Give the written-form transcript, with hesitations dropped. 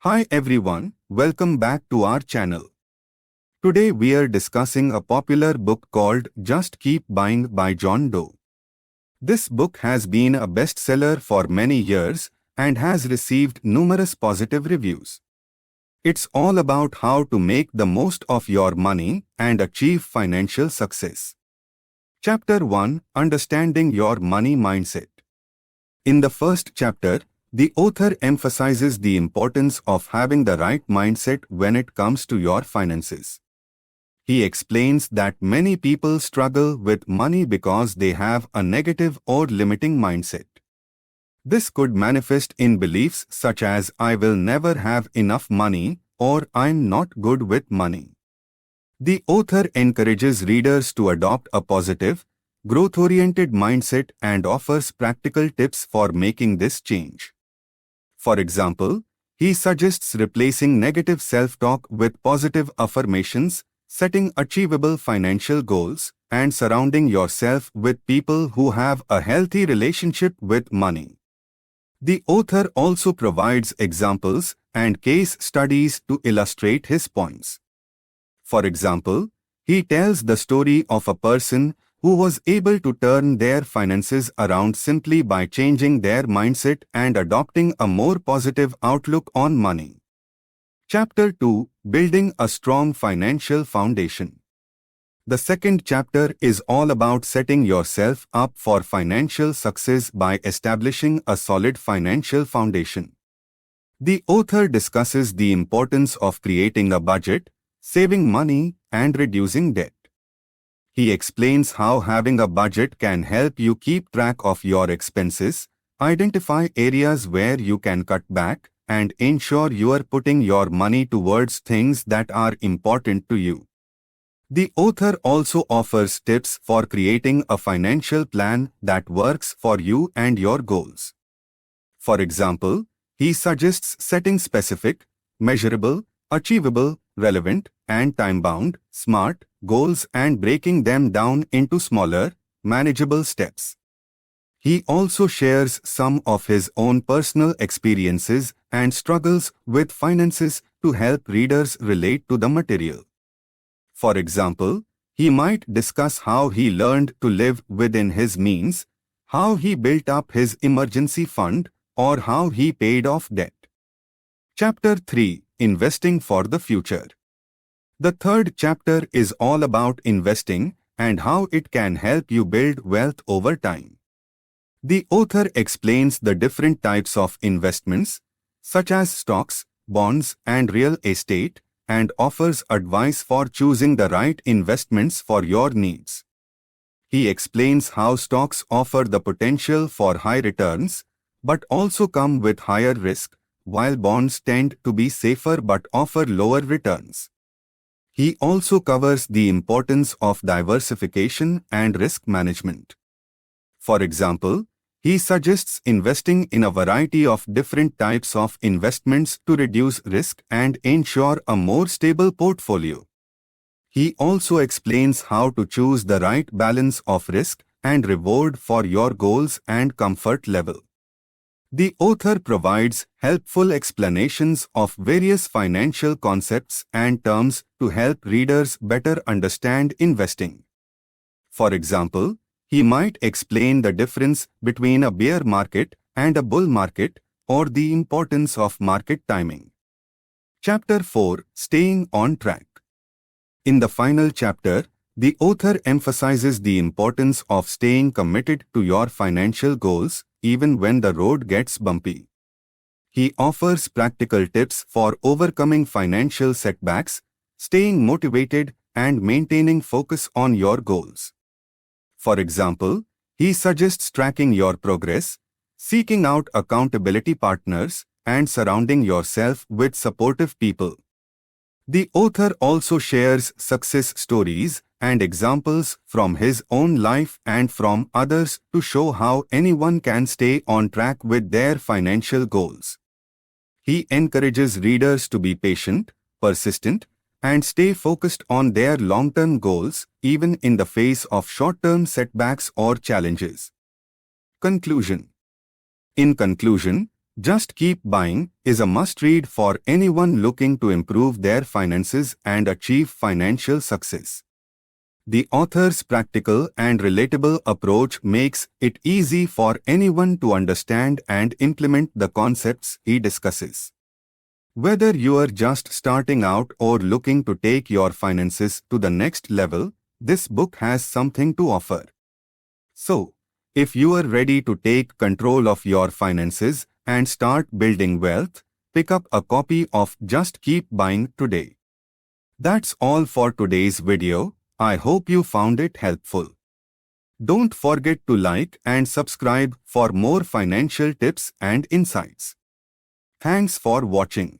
Hi everyone, welcome back to our channel. Today we are discussing a popular book called Just Keep Buying by John Doe. This book has been a bestseller for many years and has received numerous positive reviews. It's all about how to make the most of your money and achieve financial success. Chapter 1: Understanding Your Money Mindset. In the first chapter, the author emphasizes the importance of having the right mindset when it comes to your finances. He explains that many people struggle with money because they have a negative or limiting mindset. This could manifest in beliefs such as "I will never have enough money" or "I'm not good with money." The author encourages readers to adopt a positive, growth-oriented mindset and offers practical tips for making this change. For example, he suggests replacing negative self-talk with positive affirmations, setting achievable financial goals, and surrounding yourself with people who have a healthy relationship with money. The author also provides examples and case studies to illustrate his points. For example, he tells the story of a person who was able to turn their finances around simply by changing their mindset and adopting a more positive outlook on money. Chapter 2: Building a Strong Financial Foundation. The second chapter is all about setting yourself up for financial success by establishing a solid financial foundation. The author discusses the importance of creating a budget, saving money, and reducing debt. He explains how having a budget can help you keep track of your expenses, identify areas where you can cut back, and ensure you are putting your money towards things that are important to you. The author also offers tips for creating a financial plan that works for you and your goals. For example, he suggests setting specific, measurable, achievable, relevant, and time-bound, SMART goals and breaking them down into smaller, manageable steps. He also shares some of his own personal experiences and struggles with finances to help readers relate to the material. For example, he might discuss how he learned to live within his means, how he built up his emergency fund, or how he paid off debt. Chapter 3: Investing for the Future. The third chapter is all about investing and how it can help you build wealth over time. The author explains the different types of investments, such as stocks, bonds, and real estate, and offers advice for choosing the right investments for your needs. He explains how stocks offer the potential for high returns, but also come with higher risk, while bonds tend to be safer but offer lower returns. He also covers the importance of diversification and risk management. For example, he suggests investing in a variety of different types of investments to reduce risk and ensure a more stable portfolio. He also explains how to choose the right balance of risk and reward for your goals and comfort level. The author provides helpful explanations of various financial concepts and terms to help readers better understand investing. For example, he might explain the difference between a bear market and a bull market, or the importance of market timing. Chapter 4: Staying on Track. In the final chapter, the author emphasizes the importance of staying committed to your financial goals even when the road gets bumpy. He offers practical tips for overcoming financial setbacks, staying motivated, and maintaining focus on your goals. For example, he suggests tracking your progress, seeking out accountability partners, and surrounding yourself with supportive people. The author also shares success stories and examples from his own life and from others to show how anyone can stay on track with their financial goals. He encourages readers to be patient, persistent, and stay focused on their long-term goals even in the face of short-term setbacks or challenges. Conclusion. In conclusion, Just Keep Buying is a must-read for anyone looking to improve their finances and achieve financial success. The author's practical and relatable approach makes it easy for anyone to understand and implement the concepts he discusses. Whether you are just starting out or looking to take your finances to the next level, this book has something to offer. So, if you are ready to take control of your finances and start building wealth, pick up a copy of Just Keep Buying today. That's all for today's video. I hope you found it helpful. Don't forget to like and subscribe for more financial tips and insights. Thanks for watching.